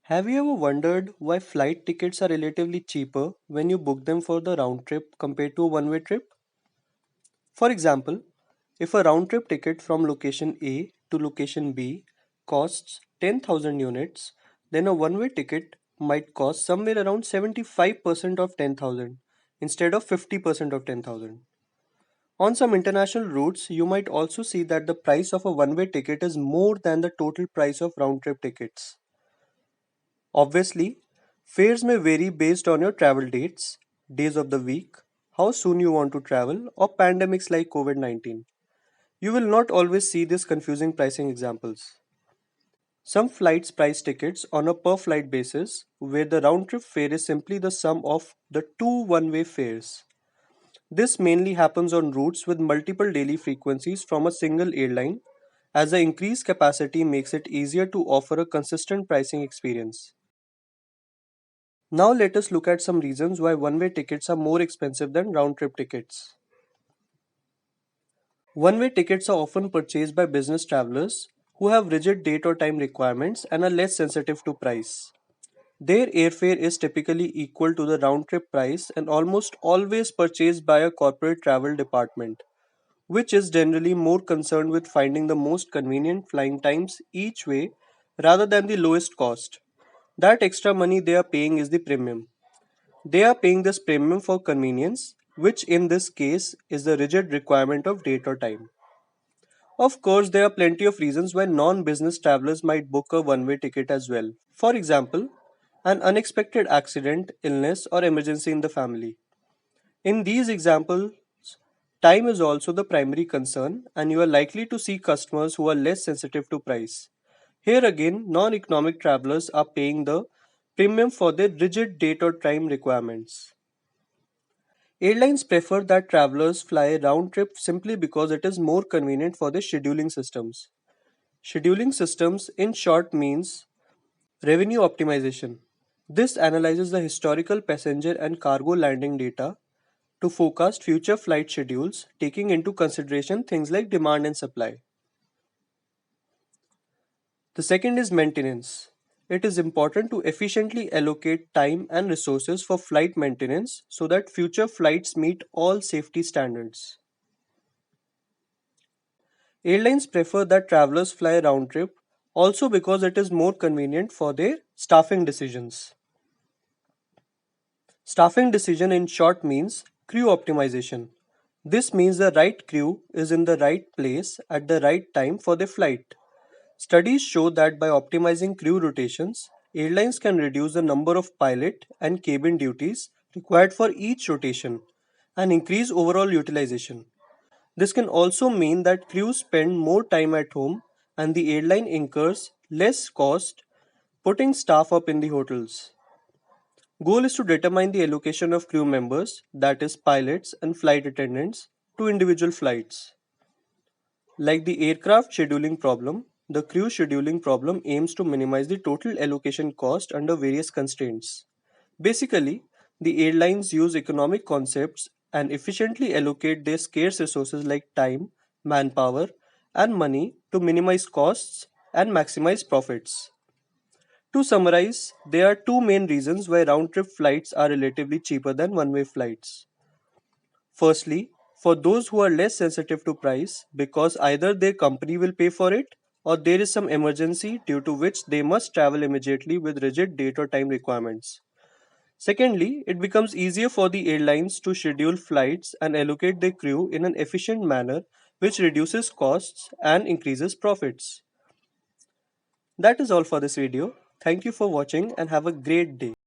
Have you ever wondered why flight tickets are relatively cheaper when you book them for the round trip compared to a one way trip? For example, if a round trip ticket from location A to location B costs 10,000 units, then a one way ticket might cost somewhere around 75% of 10,000 instead of 50% of 10,000. On some international routes, you might also see that the price of a one way ticket is more than the total price of round trip tickets. Obviously, fares may vary based on your travel dates, days of the week, how soon you want to travel, or pandemics like COVID 19. You will not always see these confusing pricing examples. Some flights price tickets on a per flight basis, where the round trip fare is simply the sum of the two one way fares. This mainly happens on routes with multiple daily frequencies from a single airline, as the increased capacity makes it easier to offer a consistent pricing experience. Now let us look at some reasons why one-way tickets are more expensive than round-trip tickets. One-way tickets are often purchased by business travelers who have rigid date or time requirements and are less sensitive to price. Their airfare is typically equal to the round-trip price and almost always purchased by a corporate travel department, which is generally more concerned with finding the most convenient flying times each way rather than the lowest cost. That extra money they are paying is the premium. They are paying this premium for convenience, which in this case is the rigid requirement of date or time. Of course, there are plenty of reasons why non business travelers might book a one way ticket as well. For example, an unexpected accident, illness, or emergency in the family. In these examples, time is also the primary concern, and you are likely to see customers who are less sensitive to price. Here again, non economic travelers are paying the premium for their rigid date or time requirements. Airlines prefer that travelers fly round trip simply because it is more convenient for their scheduling systems. Scheduling systems, in short, means revenue optimization. This analyzes the historical passenger and cargo landing data to forecast future flight schedules, taking into consideration things like demand and supply. The second is maintenance. It is important to efficiently allocate time and resources for flight maintenance so that future flights meet all safety standards. Airlines prefer that travelers fly round trip also because it is more convenient for their staffing decisions. Staffing decision in short means crew optimization. This means the right crew is in the right place at the right time for the flight. Studies show that by optimizing crew rotations, airlines can reduce the number of pilot and cabin duties required for each rotation and increase overall utilization. This can also mean that crews spend more time at home and the airline incurs less cost putting staff up in the hotels. Goal is to determine the allocation of crew members, that is pilots and flight attendants, to individual flights. Like the aircraft scheduling problem, the crew scheduling problem aims to minimize the total allocation cost under various constraints. Basically, the airlines use economic concepts and efficiently allocate their scarce resources like time, manpower, and money to minimize costs and maximize profits. To summarize, there are two main reasons why round trip flights are relatively cheaper than one way flights. Firstly, for those who are less sensitive to price, because either their company will pay for it or there is some emergency due to which they must travel immediately with rigid date or time requirements. Secondly, it becomes easier for the airlines to schedule flights and allocate their crew in an efficient manner, which reduces costs and increases profits. That is all for this video. Thank you for watching and have a great day.